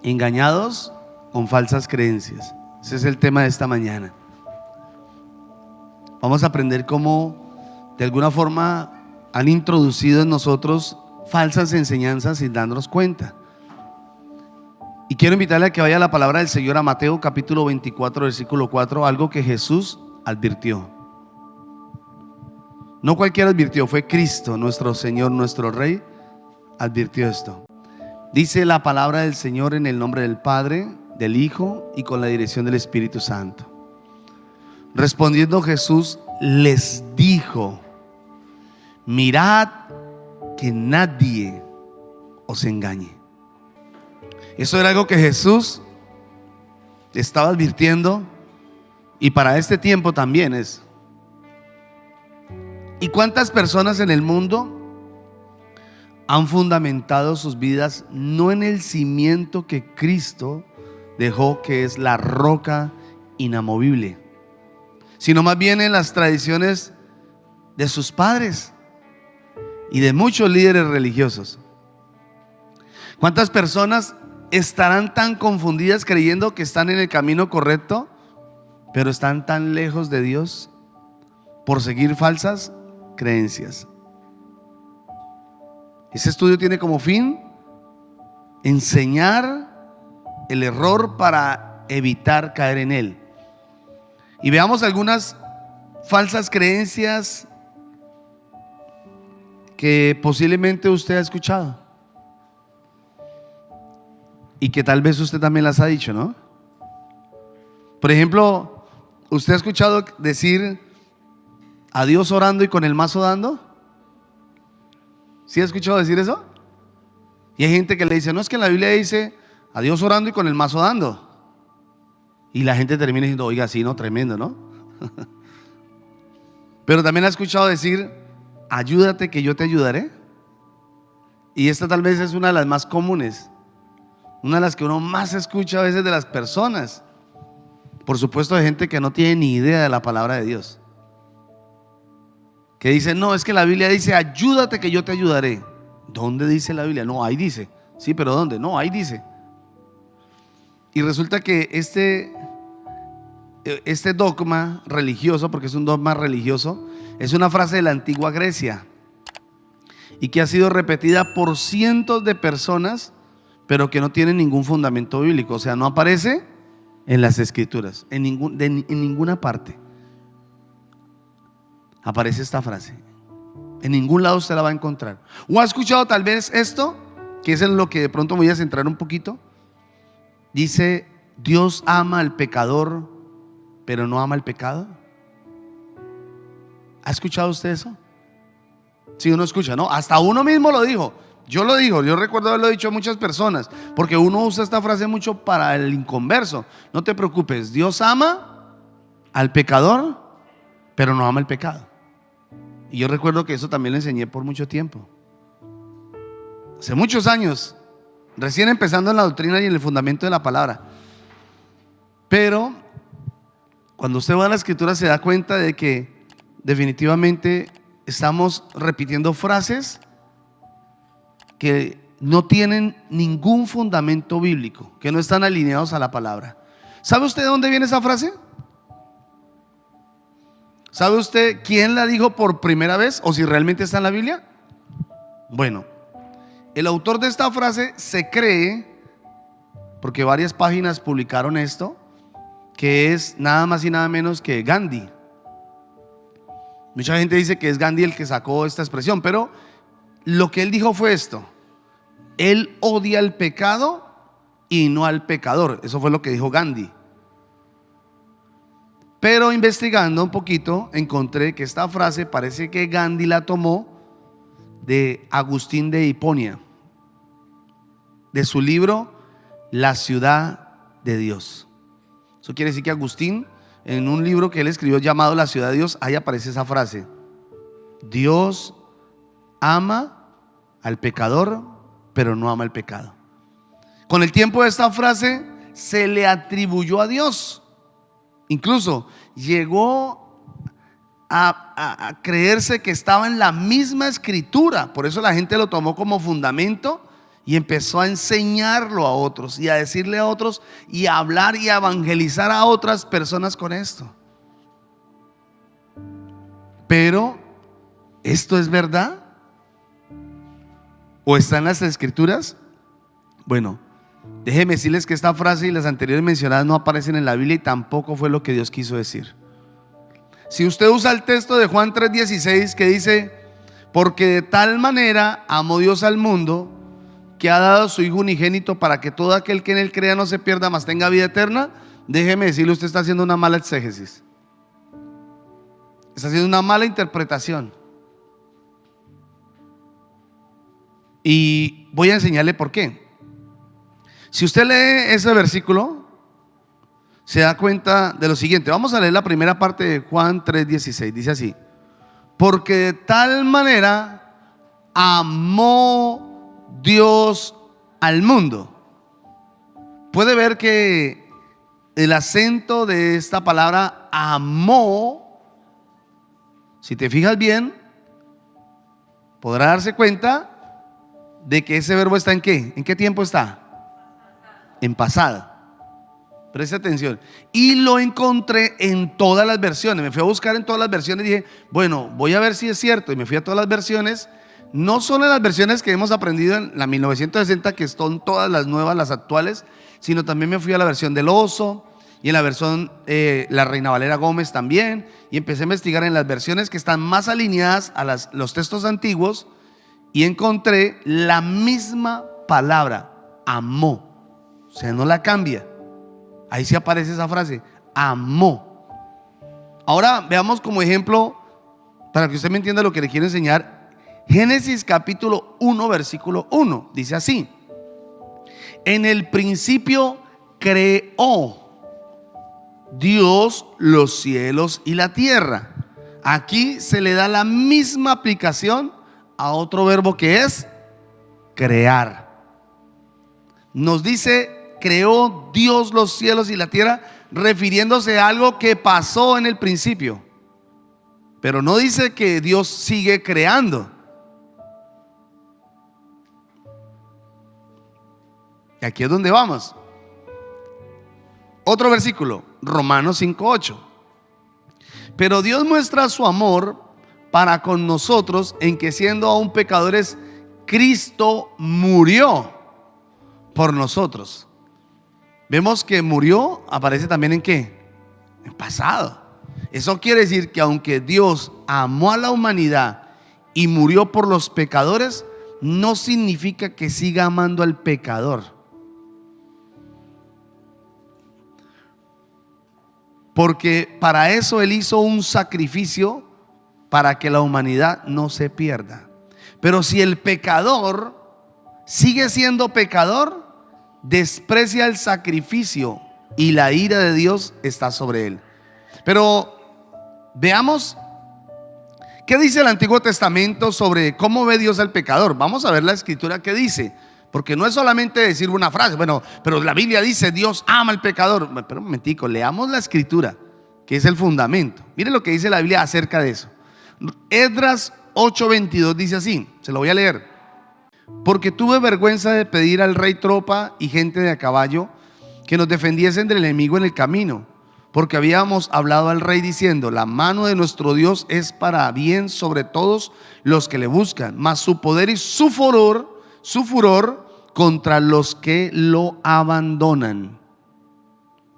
Engañados con falsas creencias. Ese es el tema de esta mañana. Vamos a aprender cómo de alguna forma han introducido en nosotros falsas enseñanzas sin darnos cuenta. Y quiero invitarle a que vaya a la palabra del Señor a Mateo capítulo 24 versículo 4, algo que Jesús advirtió. No cualquiera advirtió, fue Cristo, nuestro Señor, nuestro Rey, advirtió esto. Dice la palabra del Señor en el nombre del Padre, del Hijo y con la dirección del Espíritu Santo. Respondiendo Jesús les dijo: mirad que nadie os engañe. Eso era algo que Jesús estaba advirtiendo, y para este tiempo también es. ¿Y cuántas personas en el mundo han fundamentado sus vidas no en el cimiento que Cristo dejó, que es la roca inamovible, sino más bien en las tradiciones de sus padres y de muchos líderes religiosos? ¿Cuántas personas estarán tan confundidas creyendo que están en el camino correcto, pero están tan lejos de Dios por seguir falsas creencias? Ese estudio tiene como fin enseñar el error para evitar caer en él. Y veamos algunas falsas creencias que posiblemente usted ha escuchado y que tal vez usted también las ha dicho, ¿no? Por ejemplo, ¿usted ha escuchado decir a Dios orando y con el mazo dando? ¿Sí ha escuchado decir eso? Y hay gente que le dice: no, es que en la Biblia dice a Dios orando y con el mazo dando. Y la gente termina diciendo: oiga, sí, no, tremendo, ¿no? Pero también ha escuchado decir: ayúdate que yo te ayudaré. Y esta tal vez es una de las más comunes, una de las que uno más escucha a veces de las personas, por supuesto de gente que no tiene ni idea de la palabra de Dios, que dice: no, es que la Biblia dice ayúdate que yo te ayudaré. ¿Dónde dice la Biblia? No, ahí dice. Sí, pero ¿dónde? No, ahí dice. Y resulta que este dogma religioso, porque es un dogma religioso, es una frase de la antigua Grecia y que ha sido repetida por cientos de personas, pero que no tiene ningún fundamento bíblico. O sea, no aparece en las escrituras, en ninguna parte aparece esta frase. En ningún lado usted la va a encontrar. ¿O ha escuchado tal vez esto? Que es en lo que de pronto voy a centrar un poquito. Dice: Dios ama al pecador, pero no ama el pecado. ¿Ha escuchado usted eso? Si uno escucha, ¿no? Hasta uno mismo lo dijo. Yo lo digo, yo recuerdo haberlo dicho a muchas personas, porque uno usa esta frase mucho para el inconverso. No te preocupes, Dios ama al pecador, pero no ama el pecado. Y yo recuerdo que eso también lo enseñé por mucho tiempo, hace muchos años, recién empezando en la doctrina y en el fundamento de la palabra. Pero cuando usted va a la escritura se da cuenta de que definitivamente estamos repitiendo frases que no tienen ningún fundamento bíblico, que no están alineados a la palabra. ¿Sabe usted de dónde viene esa frase? ¿Sabe usted quién la dijo por primera vez o si realmente está en la Biblia? Bueno, el autor de esta frase se cree, porque varias páginas publicaron esto, que es nada más y nada menos que Gandhi. Mucha gente dice que es Gandhi el que sacó esta expresión, pero lo que él dijo fue esto: él odia el pecado y no al pecador. Eso fue lo que dijo Gandhi. Pero investigando un poquito encontré que esta frase parece que Gandhi la tomó de Agustín de Hiponia, de su libro La ciudad de Dios. Eso quiere decir que Agustín, en un libro que él escribió llamado La ciudad de Dios, ahí aparece esa frase: Dios ama al pecador, pero no ama el pecado. Con el tiempo esta frase se le atribuyó a Dios. Incluso llegó a creerse que estaba en la misma escritura. Por eso la gente lo tomó como fundamento y empezó a enseñarlo a otros y a decirle a otros y a hablar y a evangelizar a otras personas con esto. Pero, ¿esto es verdad? ¿O está en las escrituras? Bueno, déjenme decirles que esta frase y las anteriores mencionadas no aparecen en la Biblia y tampoco fue lo que Dios quiso decir. Si usted usa el texto de Juan 3:16 que dice: porque de tal manera amó Dios al mundo, que ha dado a su Hijo unigénito para que todo aquel que en él crea no se pierda, mas tenga vida eterna. Déjeme decirle, usted está haciendo una mala exégesis, está haciendo una mala interpretación. Y voy a enseñarle por qué. Si usted lee ese versículo, se da cuenta de lo siguiente. Vamos a leer la primera parte de Juan 3:16. Dice así: porque de tal manera amó Dios al mundo. Puede ver que el acento de esta palabra amó, si te fijas bien, podrá darse cuenta de que ese verbo está ¿en qué? ¿En qué tiempo está? En pasado. Preste atención. Y lo encontré en todas las versiones. Me fui a buscar en todas las versiones y dije, bueno, voy a ver si es cierto. Y me fui a todas las versiones. No solo en las versiones que hemos aprendido en la 1960, que son todas las nuevas, las actuales, sino también me fui a la versión del Oso y en la versión la Reina Valera Gómez también. Y empecé a investigar en las versiones que están más alineadas a los textos antiguos y encontré la misma palabra, amó. O sea, no la cambia. Ahí sí aparece esa frase, amó. Ahora veamos como ejemplo, para que usted me entienda lo que le quiero enseñar, Génesis capítulo 1 versículo 1. Dice así: en el principio creó Dios los cielos y la tierra. Aquí se le da la misma aplicación a otro verbo que es crear. Nos dice: creó Dios los cielos y la tierra, refiriéndose a algo que pasó en el principio. Pero no dice que Dios sigue creando. Y aquí es donde vamos. Otro versículo, Romanos 5:8. Pero Dios muestra su amor para con nosotros en que, siendo aún pecadores, Cristo murió por nosotros. Vemos que murió, aparece también ¿en qué? En pasado. Eso quiere decir que aunque Dios amó a la humanidad y murió por los pecadores, no significa que siga amando al pecador. Porque para eso Él hizo un sacrificio para que la humanidad no se pierda. Pero si el pecador sigue siendo pecador, desprecia el sacrificio y la ira de Dios está sobre él. Pero veamos qué dice el Antiguo Testamento sobre cómo ve Dios al pecador. Vamos a ver la escritura que dice, porque no es solamente decir una frase, bueno, pero la Biblia dice Dios ama al pecador. Pero un momentico, leamos la escritura, que es el fundamento. Mire lo que dice la Biblia acerca de eso. Esdras 8:22 dice así, se lo voy a leer: porque tuve vergüenza de pedir al rey tropa y gente de a caballo que nos defendiesen del enemigo en el camino, porque habíamos hablado al rey diciendo: la mano de nuestro Dios es para bien sobre todos los que le buscan, mas su poder y su furor contra los que lo abandonan.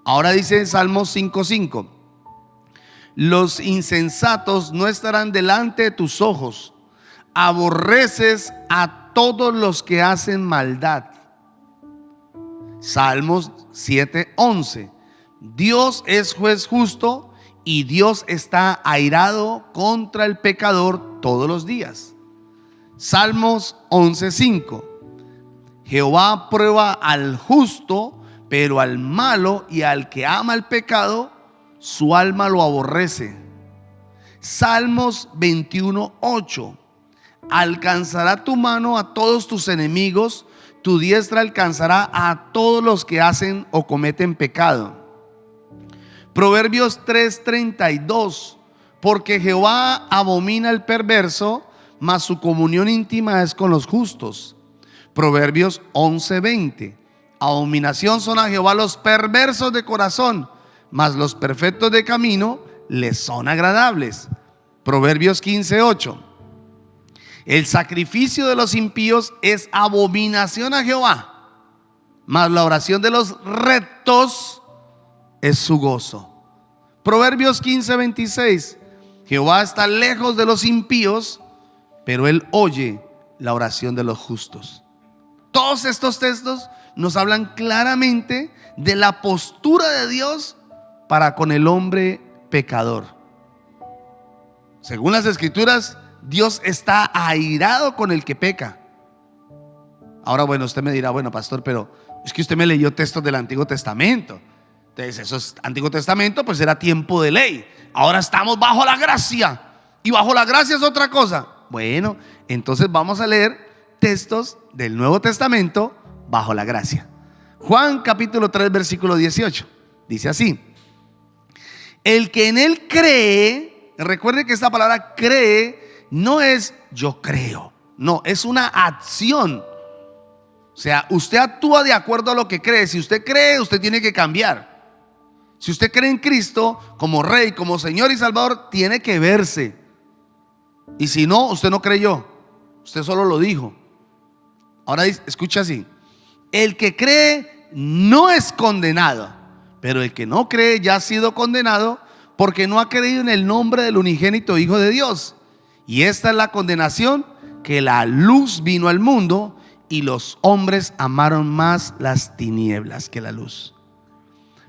Ahora dice en Salmos 5:5: los insensatos no estarán delante de tus ojos, aborreces a todos los que hacen maldad. Salmos 7:11: Dios es juez justo y Dios está airado contra el pecador todos los días. Salmos 11:5: Jehová prueba al justo, pero al malo y al que ama el pecado, su alma lo aborrece. Salmos 21:8: alcanzará tu mano a todos tus enemigos, tu diestra alcanzará a todos los que hacen o cometen pecado. Proverbios 3:32: porque Jehová abomina al perverso, mas su comunión íntima es con los justos. Proverbios 11:20. Abominación son a Jehová los perversos de corazón, mas los perfectos de camino les son agradables. Proverbios 15:8. El sacrificio de los impíos es abominación a Jehová, mas la oración de los rectos es su gozo. Proverbios 15:26. Jehová está lejos de los impíos, pero él oye la oración de los justos. Todos estos textos nos hablan claramente de la postura de Dios para con el hombre pecador. Según las Escrituras, Dios está airado con el que peca. Ahora, bueno, usted me dirá, bueno, pastor, pero es que usted me leyó textos del Antiguo Testamento. Entonces, eso es Antiguo Testamento, pues era tiempo de ley. Ahora estamos bajo la gracia, y bajo la gracia es otra cosa. Bueno, entonces vamos a leer textos del Nuevo Testamento bajo la gracia. Juan capítulo 3 versículo 18 dice así: el que en él cree, recuerde que esta palabra cree no es yo creo, no, es una acción. O sea, usted actúa de acuerdo a lo que cree. Si usted cree, usted tiene que cambiar. Si usted cree en Cristo como Rey, como Señor y Salvador, tiene que verse. Y si no, usted no creyó, usted solo lo dijo. Ahora escucha así: el que cree no es condenado, pero el que no cree ya ha sido condenado porque no ha creído en el nombre del unigénito Hijo de Dios. Y esta es la condenación, que la luz vino al mundo y los hombres amaron más las tinieblas que la luz,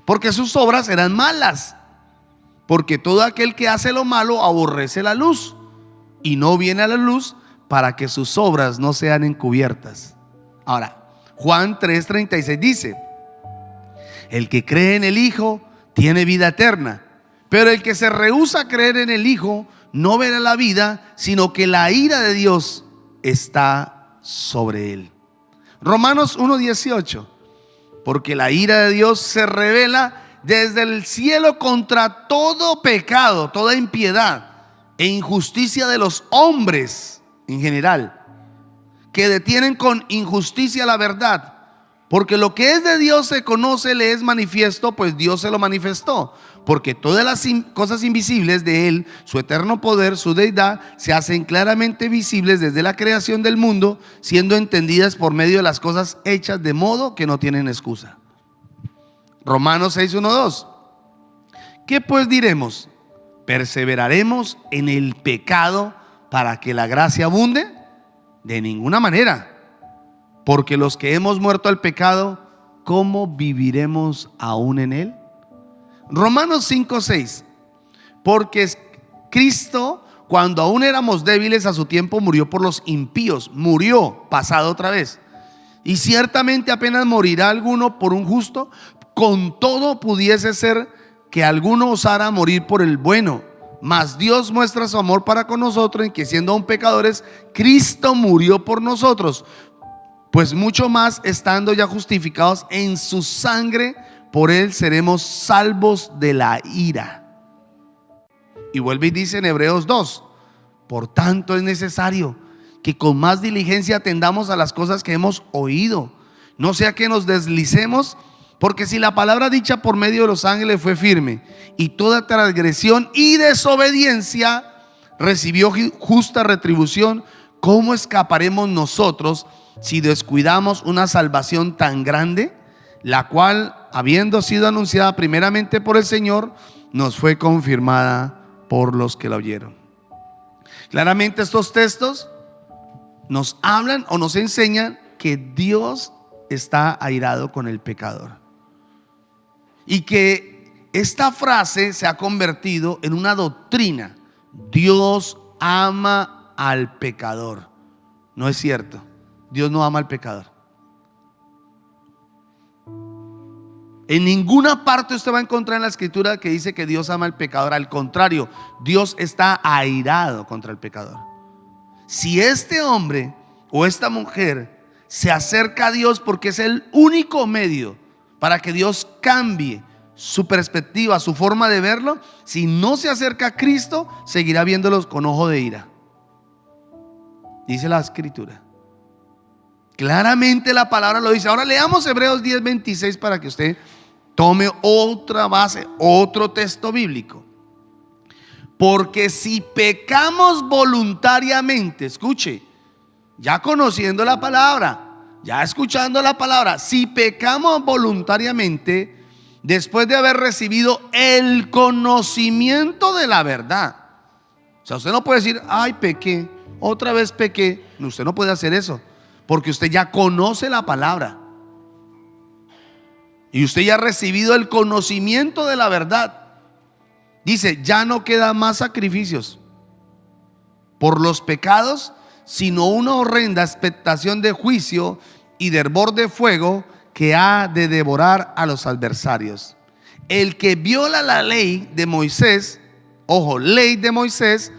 porque sus obras eran malas. Porque todo aquel que hace lo malo aborrece la luz y no viene a la luz para que sus obras no sean encubiertas. Ahora, Juan 3:36 dice: el que cree en el Hijo tiene vida eterna, pero el que se rehúsa a creer en el Hijo no verá la vida, sino que la ira de Dios está sobre él. Romanos 1:18. Porque la ira de Dios se revela desde el cielo contra todo pecado, toda impiedad e injusticia de los hombres en general, que detienen con injusticia la verdad. Porque lo que es de Dios se conoce, le es manifiesto, pues Dios se lo manifestó. Porque todas las cosas invisibles de Él, su eterno poder, su deidad, se hacen claramente visibles desde la creación del mundo, siendo entendidas por medio de las cosas hechas, de modo que no tienen excusa. Romanos 6:1-2. ¿Qué pues diremos? ¿Perseveraremos en el pecado para que la gracia abunde? De ninguna manera. Porque los que hemos muerto al pecado, ¿cómo viviremos aún en él? Romanos 5:6. Porque Cristo, cuando aún éramos débiles, a su tiempo murió por los impíos. Murió, pasado otra vez. Y ciertamente apenas morirá alguno por un justo. Con todo pudiese ser que alguno osara morir por el bueno. Mas Dios muestra su amor para con nosotros en que, siendo aún pecadores, Cristo murió por nosotros. Pues mucho más, estando ya justificados en su sangre, por él seremos salvos de la ira. Y vuelve y dice en Hebreos 2: por tanto es necesario que con más diligencia atendamos a las cosas que hemos oído, no sea que nos deslicemos. Porque si la palabra dicha por medio de los ángeles fue firme, y toda transgresión y desobediencia recibió justa retribución, ¿cómo escaparemos nosotros si descuidamos una salvación tan grande, la cual, habiendo sido anunciada primeramente por el Señor, nos fue confirmada por los que la oyeron? Claramente estos textos nos hablan o nos enseñan que Dios está airado con el pecador, y que esta frase se ha convertido en una doctrina: Dios ama al pecador. No es cierto, Dios no ama al pecador. En ninguna parte usted va a encontrar en la escritura que dice que Dios ama al pecador. Al contrario, Dios está airado contra el pecador. Si este hombre o esta mujer se acerca a Dios, porque es el único medio para que Dios cambie su perspectiva, su forma de verlo, si no se acerca a Cristo, seguirá viéndolos con ojo de ira. Dice la escritura. Claramente la palabra lo dice. Ahora leamos Hebreos 10:26 para que usted tome otra base, otro texto bíblico. Porque si pecamos voluntariamente, escuche, ya conociendo la palabra, ya escuchando la palabra, si pecamos voluntariamente, después de haber recibido el conocimiento de la verdad. O sea, usted no puede decir, ay, pequé, otra vez pequé. No, usted no puede hacer eso, porque usted ya conoce la palabra. Y usted ya ha recibido el conocimiento de la verdad. Dice, ya no quedan más sacrificios por los pecados, sino una horrenda expectación de juicio y de hervor de fuego que ha de devorar a los adversarios. El que viola la ley de Moisés, ojo, ley de Moisés,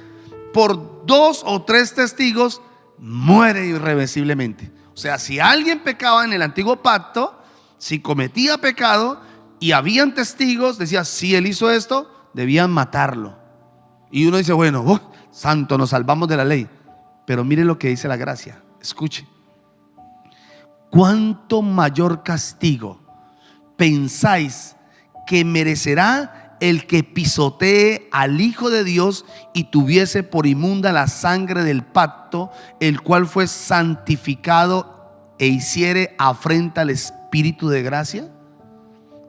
por 2 o 3 testigos, muere irreversiblemente. O sea, si alguien pecaba en el antiguo pacto, si cometía pecado y habían testigos, decía, si él hizo esto, debían matarlo. Y uno dice, bueno, santo, nos salvamos de la ley. Pero mire lo que dice la gracia, escuche. ¿Cuánto mayor castigo pensáis que merecerá el que pisotee al Hijo de Dios y tuviese por inmunda la sangre del pacto, el cual fue santificado e hiciere afrenta al Espíritu de gracia?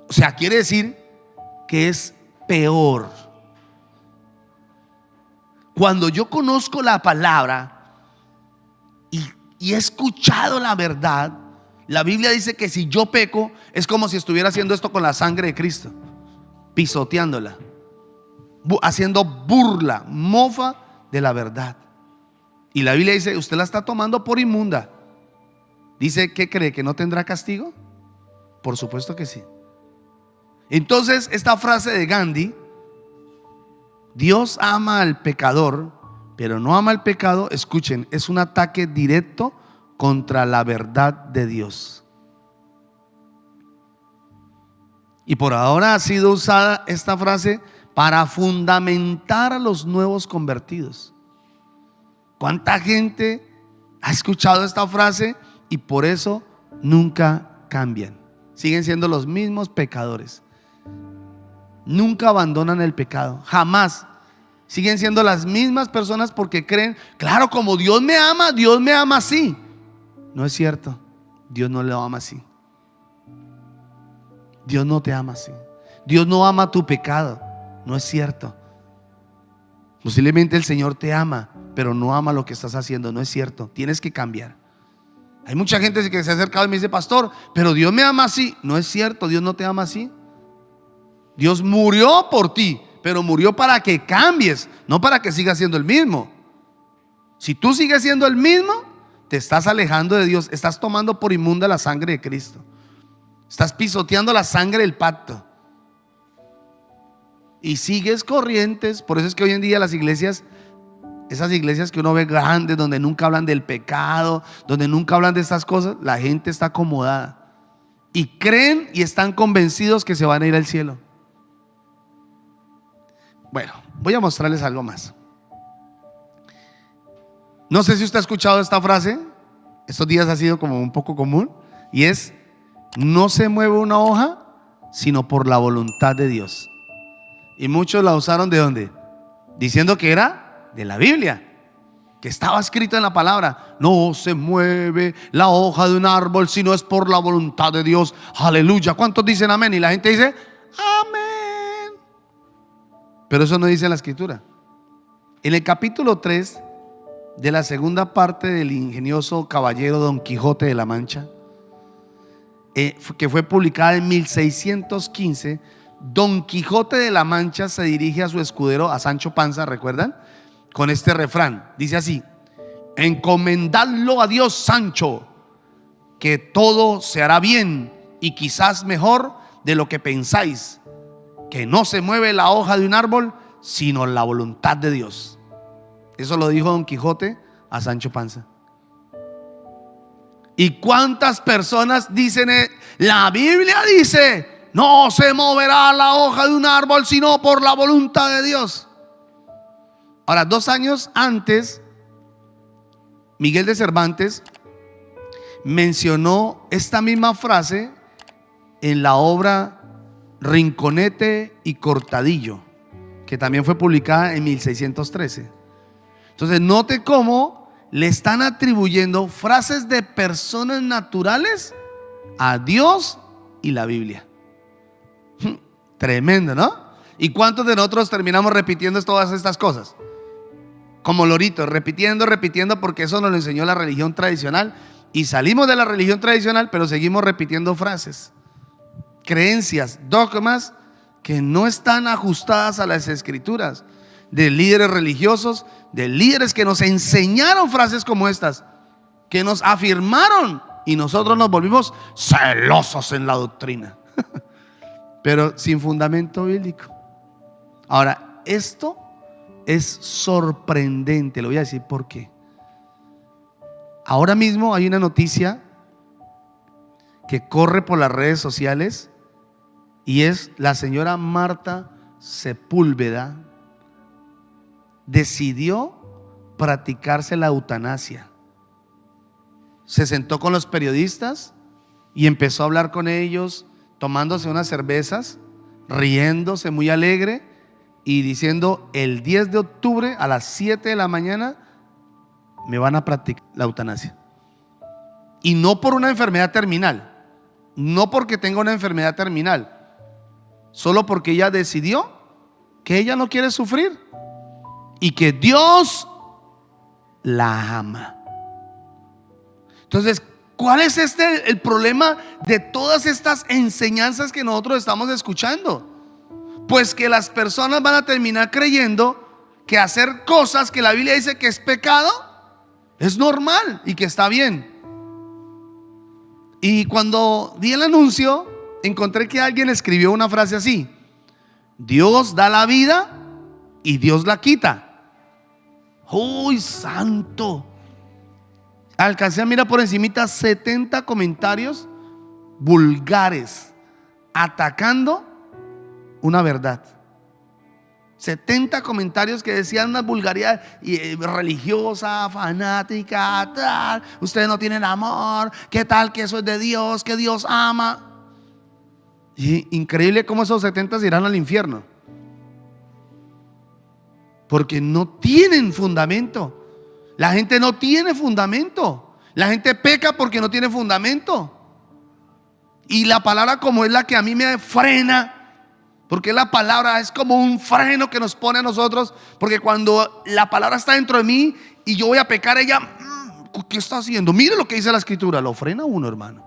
O sea, quiere decir que es peor. Cuando yo conozco la palabra y he escuchado la verdad, la Biblia dice que si yo peco, es como si estuviera haciendo esto con la sangre de Cristo, pisoteándola, haciendo burla, mofa de la verdad. Y la Biblia dice, usted la está tomando por inmunda. Dice, ¿qué cree? ¿Que no tendrá castigo? Por supuesto que sí. Entonces, esta frase de Gandhi, Dios ama al pecador, pero no ama al pecado, escuchen, es un ataque directo contra la verdad de Dios. Y por ahora ha sido usada esta frase para fundamentar a los nuevos convertidos. ¿Cuánta gente ha escuchado esta frase y por eso nunca cambian? Siguen siendo los mismos pecadores. Nunca abandonan el pecado, jamás. Siguen siendo las mismas personas porque creen, claro, como Dios me ama así. No es cierto, Dios no lo ama así. Dios no te ama así. Dios no ama tu pecado, no es cierto. Posiblemente el Señor te ama, pero no ama lo que estás haciendo, no es cierto. Tienes que cambiar. Hay mucha gente que se ha acercado y me dice, pastor, pero Dios me ama así. No es cierto, Dios no te ama así. Dios murió por ti, pero murió para que cambies, no para que sigas siendo el mismo. Si tú sigues siendo el mismo, te estás alejando de Dios. Estás tomando por inmunda la sangre de Cristo. Estás pisoteando la sangre del pacto. Y sigues corrientes. Por eso es que hoy en día las iglesias, esas iglesias que uno ve grandes, donde nunca hablan del pecado, donde nunca hablan de estas cosas, la gente está acomodada y creen y están convencidos que se van a ir al cielo. Bueno, voy a mostrarles algo más. No sé si usted ha escuchado esta frase. Estos días ha sido como un poco común. Y es, no se mueve una hoja sino por la voluntad de Dios. Y muchos la usaron ¿de dónde? Diciendo que era de la Biblia, que estaba escrito en la palabra. No se mueve la hoja de un árbol si no es por la voluntad de Dios. Aleluya. ¿Cuántos dicen amén? Y la gente dice amén. Pero eso no dice la escritura. En el capítulo 3 de la segunda parte del ingenioso caballero Don Quijote de la Mancha, que fue publicada en 1615, Don Quijote de la Mancha se dirige a su escudero, a Sancho Panza, ¿recuerdan? Con este refrán, dice así: encomendadlo a Dios, Sancho, que todo se hará bien y quizás mejor de lo que pensáis, que no se mueve la hoja de un árbol sino la voluntad de Dios. Eso lo dijo Don Quijote a Sancho Panza. ¿Y cuántas personas dicen? La Biblia dice, no se moverá la hoja de un árbol sino por la voluntad de Dios. Ahora, 2 años antes, Miguel de Cervantes mencionó esta misma frase en la obra Rinconete y Cortadillo, que también fue publicada en 1613. Entonces note cómo le están atribuyendo frases de personas naturales a Dios y la Biblia. Tremendo, ¿no? ¿Y cuántos de nosotros terminamos repitiendo todas estas cosas? Como loritos, repitiendo, porque eso nos lo enseñó la religión tradicional. Y salimos de la religión tradicional, pero seguimos repitiendo frases, creencias, dogmas que no están ajustadas a las escrituras, de líderes religiosos, de líderes que nos enseñaron frases como estas, que nos afirmaron, y nosotros nos volvimos celosos en la doctrina, pero sin fundamento bíblico. Ahora, esto es sorprendente, le voy a decir por qué. Ahora mismo hay una noticia que corre por las redes sociales, y es la señora Marta Sepúlveda decidió practicarse la eutanasia. Se sentó con los periodistas y empezó a hablar con ellos, tomándose unas cervezas, riéndose muy alegre y diciendo: el 10 de octubre a las 7 de la mañana me van a practicar la eutanasia. Y no por una enfermedad terminal, no porque tenga una enfermedad terminal, solo porque ella decidió que ella no quiere sufrir y que Dios la ama. Entonces, ¿cuál es el problema de todas estas enseñanzas que nosotros estamos escuchando? Pues que las personas van a terminar creyendo que hacer cosas que la Biblia dice que es pecado es normal y que está bien. Y cuando di el anuncio, encontré que alguien escribió una frase así: Dios da la vida y Dios la quita. ¡Uy, santo! Alcancé a mirar por encimita 70 comentarios vulgares atacando una verdad. 70 comentarios que decían una vulgaridad religiosa, fanática, tal. Ustedes no tienen amor, qué tal que eso es de Dios, que Dios ama. Y increíble cómo esos 70 se irán al infierno, porque no tienen fundamento. La gente no tiene fundamento. La gente peca porque no tiene fundamento. Y la palabra, como es la que a mí me frena, porque la palabra es como un freno que nos pone a nosotros, porque cuando la palabra está dentro de mí y yo voy a pecar, ella, ¿qué está haciendo? Mire lo que dice la escritura. Lo frena uno, hermano.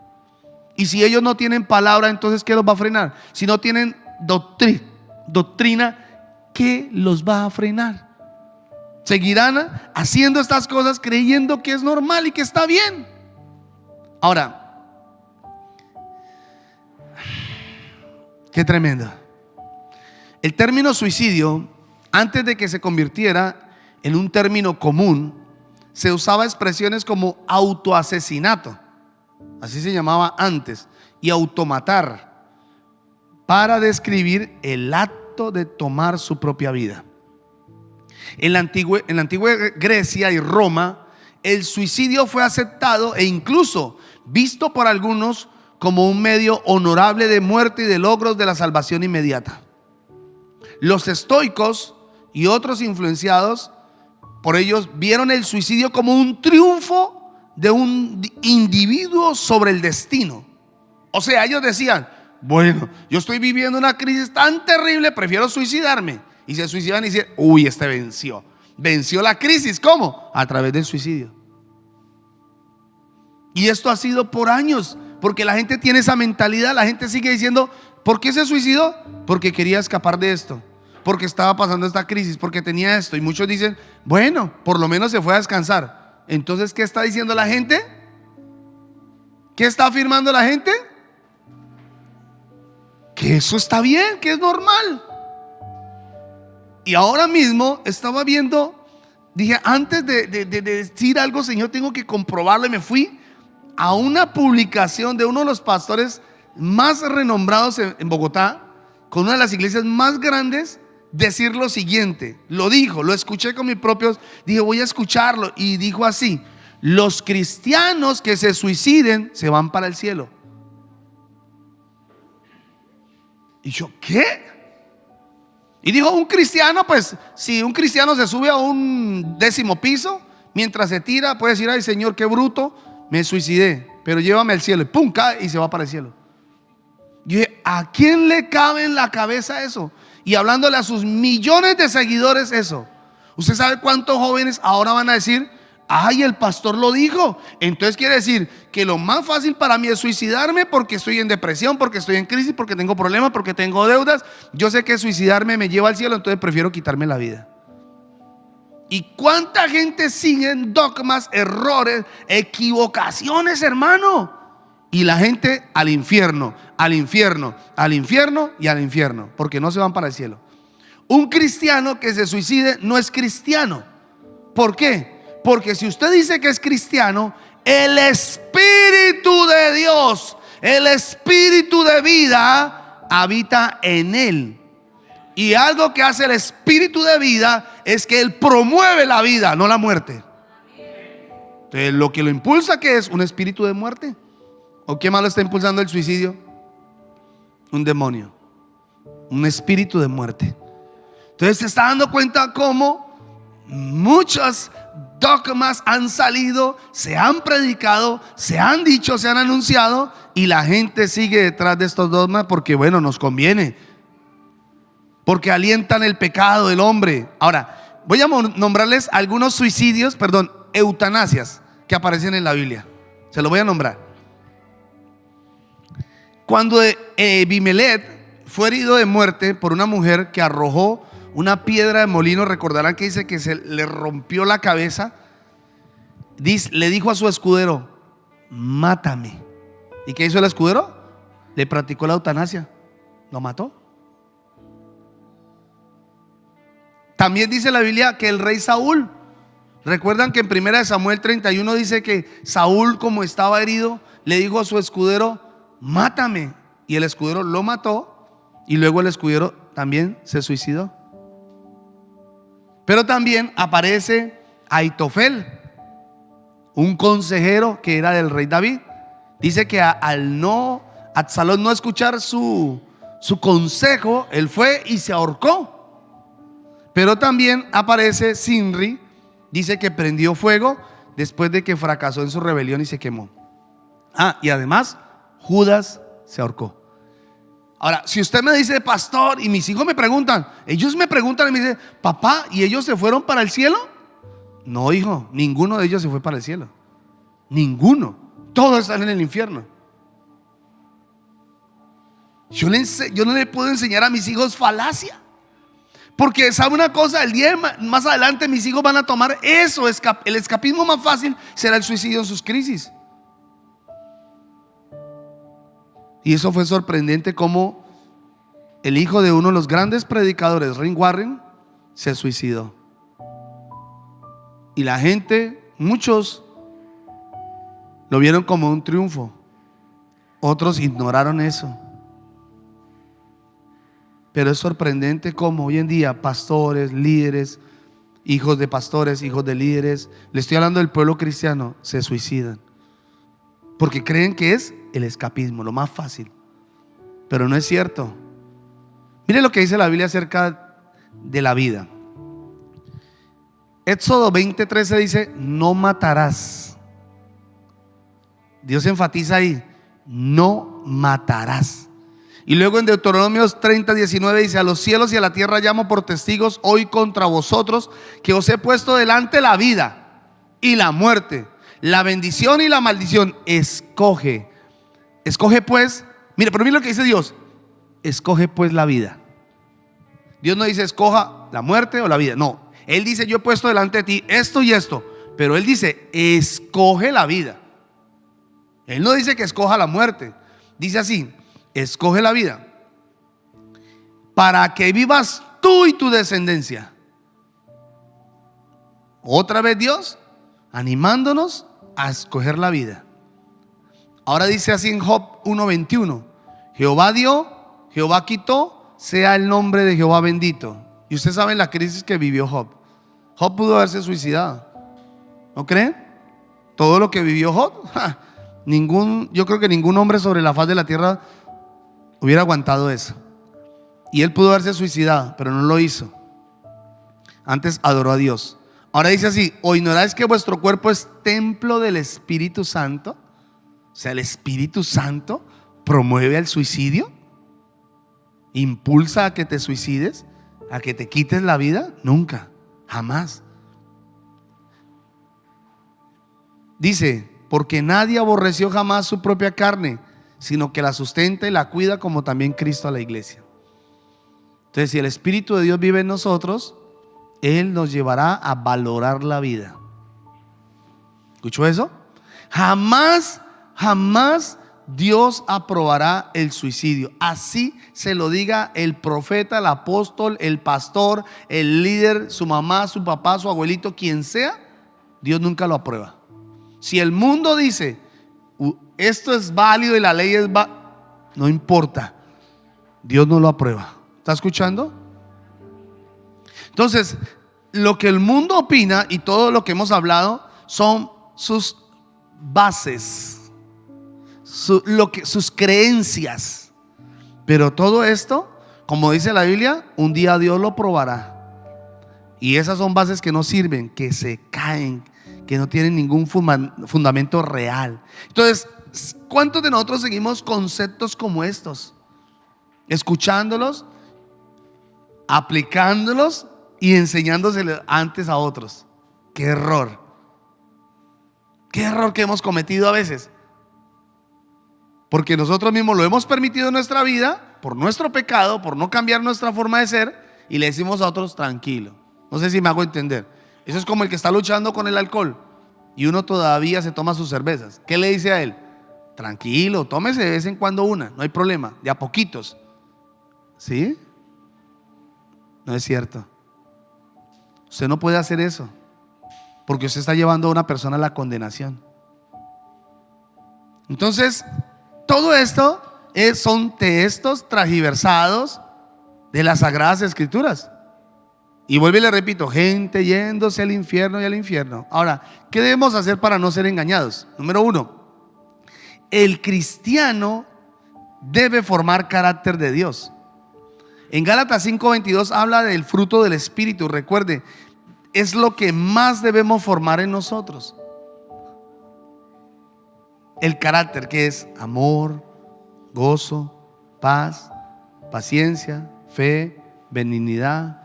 Y si ellos no tienen palabra, entonces ¿qué los va a frenar? Si no tienen doctrina, ¿qué los va a frenar? Seguirán haciendo estas cosas creyendo que es normal y que está bien. Ahora, qué tremendo. El término suicidio, antes de que se convirtiera en un término común, se usaba expresiones como autoasesinato, así se llamaba antes, y automatar, para describir el acto de tomar su propia vida. En la antigua Grecia y Roma, el suicidio fue aceptado e incluso visto por algunos como un medio honorable de muerte y de logros de la salvación inmediata. Los estoicos y otros influenciados por ellos vieron el suicidio como un triunfo de un individuo sobre el destino. O sea, ellos decían: bueno, yo estoy viviendo una crisis tan terrible, prefiero suicidarme. Y se suicidan y dicen: uy, este venció la crisis. ¿Cómo? A través del suicidio. Y esto ha sido por años, porque la gente tiene esa mentalidad. La gente sigue diciendo: ¿por qué se suicidó? Porque quería escapar de esto, porque estaba pasando esta crisis, porque tenía esto. Y muchos dicen: bueno, por lo menos se fue a descansar. Entonces, ¿qué está diciendo la gente? ¿Qué está afirmando la gente? Que eso está bien, que es normal. Y ahora mismo estaba viendo, dije, antes de decir algo, Señor, tengo que comprobarlo. Y me fui a una publicación de uno de los pastores más renombrados en Bogotá, con una de las iglesias más grandes, decir lo siguiente. Lo dijo, lo escuché con mis propios, dije, voy a escucharlo. Y dijo así: los cristianos que se suiciden se van para el cielo. Y yo, ¿qué? Y dijo, un cristiano, pues si un cristiano se sube a un 10º piso, mientras se tira puede decir, ay Señor, qué bruto, me suicidé, pero llévame al cielo. Y pum, cae y se va para el cielo. Yo dije, ¿a quién le cabe en la cabeza eso? Y hablándole a sus millones de seguidores eso. ¿Usted sabe cuántos jóvenes ahora van a decir, ay, el pastor lo dijo? Entonces quiere decir que lo más fácil para mí es suicidarme porque estoy en depresión, porque estoy en crisis, porque tengo problemas, porque tengo deudas. Yo sé que suicidarme me lleva al cielo, entonces prefiero quitarme la vida. ¿Y cuánta gente sigue en dogmas, errores, equivocaciones, hermano? Y la gente al infierno, al infierno, al infierno y al infierno, porque no se van para el cielo. Un cristiano que se suicide no es cristiano. ¿Por qué? Porque si usted dice que es cristiano, el Espíritu de Dios, el Espíritu de vida habita en él. Y algo que hace el Espíritu de vida es que él promueve la vida, no la muerte. Entonces, lo que lo impulsa, ¿qué es? ¿Un espíritu de muerte? ¿O qué malo está impulsando el suicidio? Un demonio, un espíritu de muerte. Entonces se está dando cuenta cómo muchos dogmas han salido, se han predicado, se han dicho, se han anunciado, y la gente sigue detrás de estos dogmas porque, bueno, nos conviene, porque alientan el pecado del hombre. Ahora, voy a nombrarles algunos suicidios, eutanasias que aparecen en la Biblia. Se los voy a nombrar. Cuando Abimelech fue herido de muerte por una mujer que arrojó una piedra de molino, recordarán que dice que se le rompió la cabeza. Le dijo a su escudero, mátame. ¿Y qué hizo el escudero? Le practicó la eutanasia, lo mató. También dice la Biblia que el rey Saúl, recuerdan que en 1 Samuel 31 dice que Saúl, como estaba herido, le dijo a su escudero, mátame. Y el escudero lo mató, y luego el escudero también se suicidó. Pero también aparece Aitofel, un consejero que era del rey David. Dice que al Absalón no escuchar su consejo, él fue y se ahorcó. Pero también aparece Sinri, dice que prendió fuego después de que fracasó en su rebelión y se quemó. Y además Judas se ahorcó. Ahora, si usted me dice, pastor, y mis hijos me preguntan, ellos me preguntan y me dicen, papá, ¿y ellos se fueron para el cielo? No, hijo, ninguno de ellos se fue para el cielo. Ninguno. Todos están en el infierno. Yo no le puedo enseñar a mis hijos falacia. Porque sabe una cosa, el día más adelante mis hijos van a tomar eso. El escapismo más fácil será el suicidio en sus crisis. Y eso fue sorprendente, como el hijo de uno de los grandes predicadores, Rick Warren, se suicidó. Y la gente, muchos lo vieron como un triunfo, otros ignoraron eso. Pero es sorprendente cómo hoy en día pastores, líderes, hijos de pastores, hijos de líderes, le estoy hablando del pueblo cristiano, se suicidan porque creen que es el escapismo, lo más fácil. Pero no es cierto. Mire lo que dice la Biblia acerca de la vida. Éxodo 20:13 dice, no matarás. Dios enfatiza ahí, no matarás. Y luego en Deuteronomio 30:19 dice, a los cielos y a la tierra llamo por testigos hoy contra vosotros, que os he puesto delante la vida y la muerte, la bendición y la maldición. Escoge pues. Mire, pero mire lo que dice Dios. Escoge pues la vida. Dios no dice escoja la muerte o la vida. No, Él dice, yo he puesto delante de ti esto y esto. Pero Él dice, escoge la vida. Él no dice que escoja la muerte. Dice así, escoge la vida para que vivas tú y tu descendencia. Otra vez Dios animándonos a escoger la vida. Ahora dice así en Job 1:21, Jehová dio, Jehová quitó, sea el nombre de Jehová bendito. Y usted sabe la crisis que vivió Job. Job pudo haberse suicidado, ¿no creen? todo lo que vivió Job, yo creo que ningún hombre sobre la faz de la tierra hubiera aguantado eso. Y él pudo haberse suicidado, pero no lo hizo. Antes adoró a Dios. Ahora dice así: ¿o ignoráis que vuestro cuerpo es templo del Espíritu Santo? O sea, el Espíritu Santo promueve el suicidio, impulsa a que te suicides, a que te quites la vida. Nunca, jamás. Dice: porque nadie aborreció jamás su propia carne, sino que la sustenta y la cuida, como también Cristo a la iglesia. Entonces, si el Espíritu de Dios vive en nosotros, Él nos llevará a valorar la vida. ¿Escuchó eso? Jamás Dios aprobará el suicidio. Así se lo diga el profeta, el apóstol, el pastor, el líder, su mamá, su papá, su abuelito, quien sea, Dios nunca lo aprueba. Si el mundo dice esto es válido y la ley es no importa, Dios no lo aprueba. ¿Está escuchando? Entonces, lo que el mundo opina y todo lo que hemos hablado son sus bases, sus creencias. Pero todo esto, como dice la Biblia, un día Dios lo probará. Y esas son bases que no sirven, que se caen, que no tienen ningún fundamento real. Entonces, ¿cuántos de nosotros seguimos conceptos como estos? Escuchándolos, aplicándolos y enseñándoselos antes a otros. Qué error que hemos cometido a veces, porque nosotros mismos lo hemos permitido en nuestra vida por nuestro pecado, por no cambiar nuestra forma de ser, y le decimos a otros: tranquilo. No sé si me hago entender. Eso es como el que está luchando con el alcohol y uno todavía se toma sus cervezas. ¿Qué le dice a él? Tranquilo, tómese de vez en cuando una, no hay problema, de a poquitos. ¿Sí? No es cierto. Usted no puede hacer eso, porque usted está llevando a una persona a la condenación. Entonces, todo esto son textos transgiversados de las Sagradas Escrituras. Y vuelvo y le repito: gente yéndose al infierno y al infierno. Ahora, ¿qué debemos hacer para no ser engañados? Número 1, el cristiano debe formar carácter de Dios. En Gálatas 5:22 habla del fruto del Espíritu. Recuerde, es lo que más debemos formar en nosotros. El carácter, que es amor, gozo, paz, paciencia, fe, benignidad,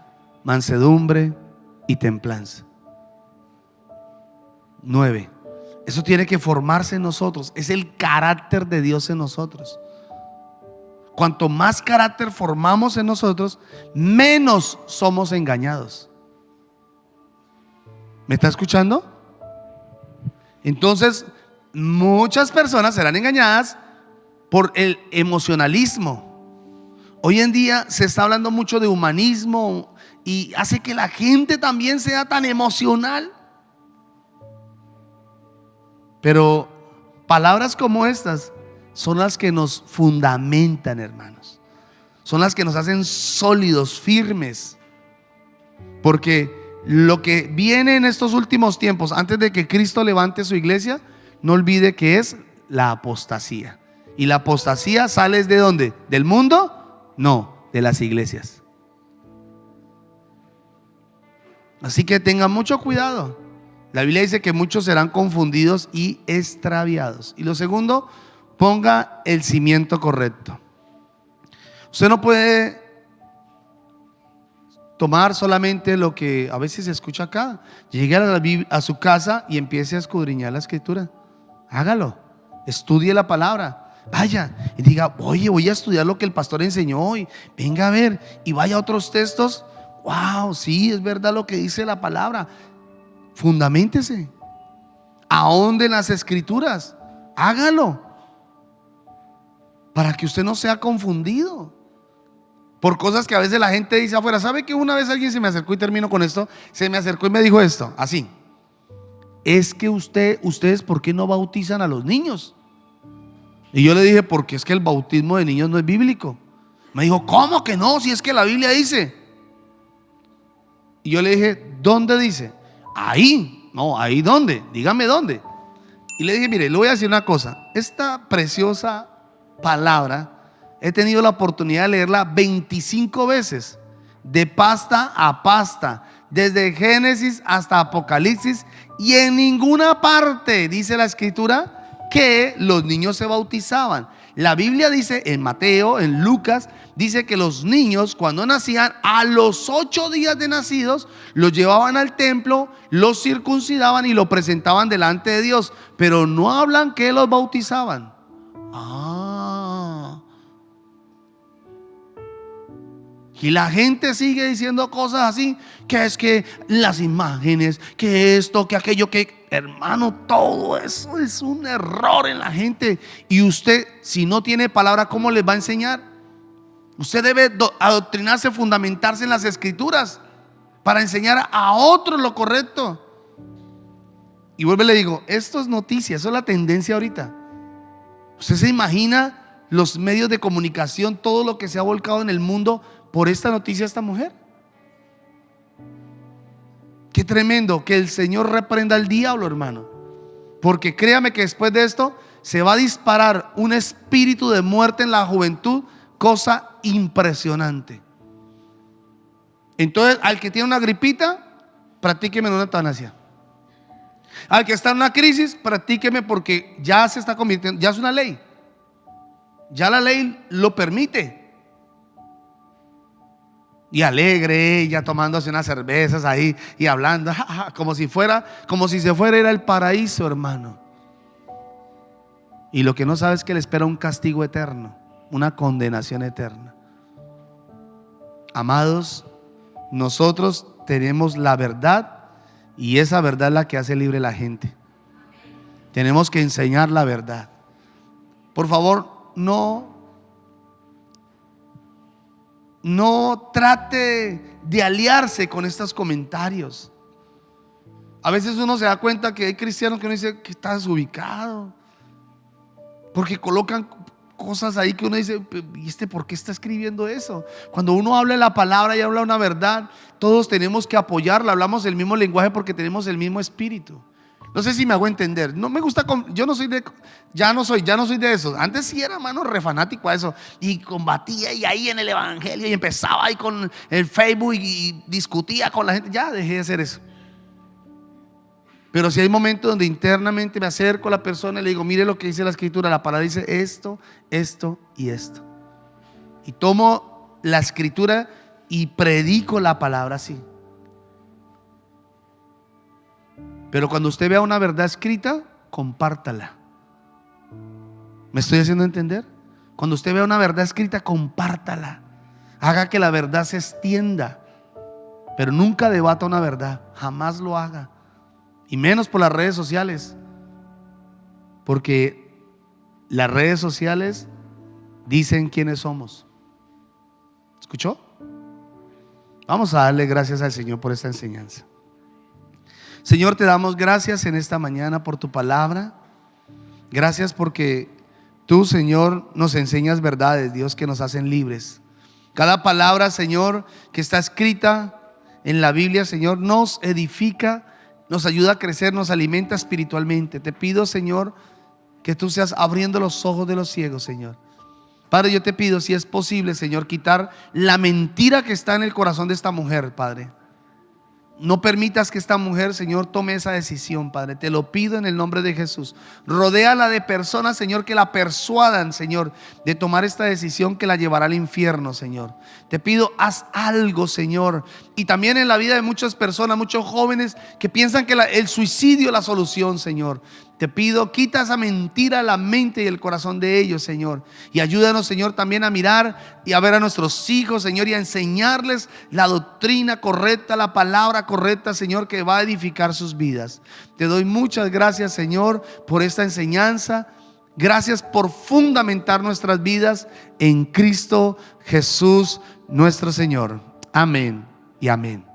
mansedumbre y templanza. 9. Eso tiene que formarse en nosotros. Es el carácter de Dios en nosotros. Cuanto más carácter formamos en nosotros, menos somos engañados. ¿Me está escuchando? Entonces, muchas personas serán engañadas por el emocionalismo. Hoy en día se está hablando mucho de humanismo y hace que la gente también sea tan emocional. Pero palabras como estas son las que nos fundamentan, hermanos. Son las que nos hacen sólidos, firmes. Porque lo que viene en estos últimos tiempos, antes de que Cristo levante su iglesia, no olvide que es la apostasía. ¿Y la apostasía sale de dónde? ¿Del mundo? No, de las iglesias. Así que tengan mucho cuidado. La Biblia dice que muchos serán confundidos y extraviados. Y lo segundo, ponga el cimiento correcto. Usted no puede tomar solamente lo que a veces se escucha acá. Llegue a su casa y empiece a escudriñar la escritura. Hágalo, estudie la palabra. Vaya y diga: oye, voy a estudiar lo que el pastor enseñó hoy. Venga a ver, y vaya a otros textos. Wow, sí, es verdad lo que dice la palabra. Fundaméntese, ahonde en las escrituras. Hágalo, para que usted no sea confundido por cosas que a veces la gente dice afuera. ¿Sabe que una vez alguien se me acercó, y termino con esto? Se me acercó y me dijo esto, así: es que ustedes, ¿por qué no bautizan a los niños? Y yo le dije: porque es que el bautismo de niños no es bíblico. Me dijo: ¿cómo que no? Si es que la Biblia dice. Y yo le dije: ¿dónde dice? Ahí. No, ahí ¿dónde? Dígame dónde. Y le dije, mire, le voy a decir una cosa. Esta preciosa palabra he tenido la oportunidad de leerla 25 veces, de pasta a pasta, desde Génesis hasta Apocalipsis, y en ninguna parte dice la escritura que los niños se bautizaban. La Biblia dice en Mateo, en Lucas, dice que los niños cuando nacían, a los 8 días de nacidos, los llevaban al templo, los circuncidaban y lo presentaban delante de Dios, pero no hablan que los bautizaban. Y la gente sigue diciendo cosas así, que es que las imágenes, que esto, que aquello, que hermano, todo eso es un error en la gente. Y usted, si no tiene palabra, ¿cómo les va a enseñar? Usted debe adoctrinarse, fundamentarse en las escrituras para enseñar a otros lo correcto. Y vuelvo y le digo, esto es noticia, eso es la tendencia ahorita. ¿Usted se imagina los medios de comunicación, todo lo que se ha volcado en el mundo por esta noticia de esta mujer? Qué tremendo. Que el Señor reprenda al diablo, hermano, porque créame que después de esto se va a disparar un espíritu de muerte en la juventud, cosa impresionante. Entonces, al que tiene una gripita, practíqueme en una eutanasia. Al que está en una crisis, practíqueme, porque ya se está convirtiendo, ya es una ley, ya la ley lo permite. Y alegre ella tomándose unas cervezas ahí y hablando como si se fuera a ir al paraíso, hermano. Y lo que no sabe es que le espera un castigo eterno, una condenación eterna. Amados, nosotros tenemos la verdad, y esa verdad es la que hace libre a la gente. Tenemos que enseñar la verdad. Por favor, no trate de aliarse con estos comentarios. A veces uno se da cuenta que hay cristianos que uno dice que está desubicado, porque colocan cosas ahí que uno dice, ¿y por qué está escribiendo eso? Cuando uno habla la palabra y habla una verdad, todos tenemos que apoyarla. Hablamos el mismo lenguaje porque tenemos el mismo espíritu. No sé si me hago entender. No me gusta, yo no soy de, ya no soy de eso. Antes sí era, hermano, re fanático a eso, y combatía y ahí en el evangelio, y empezaba ahí con el Facebook y discutía con la gente. Ya dejé de hacer eso. Pero si hay momentos donde internamente me acerco a la persona y le digo, mire lo que dice la escritura, la palabra dice esto, esto y esto. Y tomo la escritura y predico la palabra así. Pero cuando usted vea una verdad escrita, compártala. ¿Me estoy haciendo entender? Cuando usted vea una verdad escrita, compártala. Haga que la verdad se extienda. Pero nunca debata una verdad, jamás lo haga. Y menos por las redes sociales, porque las redes sociales dicen quiénes somos. ¿Escuchó? Vamos a darle gracias al Señor por esta enseñanza. Señor, te damos gracias en esta mañana por tu palabra. Gracias porque tú, Señor, nos enseñas verdades, Dios, que nos hacen libres. Cada palabra, Señor, que está escrita en la Biblia, Señor, nos edifica, nos ayuda a crecer, nos alimenta espiritualmente. Te pido, Señor, que tú seas abriendo los ojos de los ciegos, Señor. Padre, yo te pido, si es posible, Señor, quitar la mentira que está en el corazón de esta mujer, Padre. No permitas que esta mujer, Señor, tome esa decisión, Padre. Te lo pido en el nombre de Jesús. Rodéala de personas, Señor, que la persuadan, Señor, de tomar esta decisión que la llevará al infierno, Señor. Te pido, haz algo, Señor. Y también en la vida de muchas personas, muchos jóvenes que piensan que el suicidio es la solución, Señor. Te pido, quita esa mentira de la mente y el corazón de ellos, Señor. Y ayúdanos, Señor, también a mirar y a ver a nuestros hijos, Señor, y a enseñarles la doctrina correcta, la palabra correcta, Señor, que va a edificar sus vidas. Te doy muchas gracias, Señor, por esta enseñanza. Gracias por fundamentar nuestras vidas en Cristo Jesús, nuestro Señor. Amén y amén.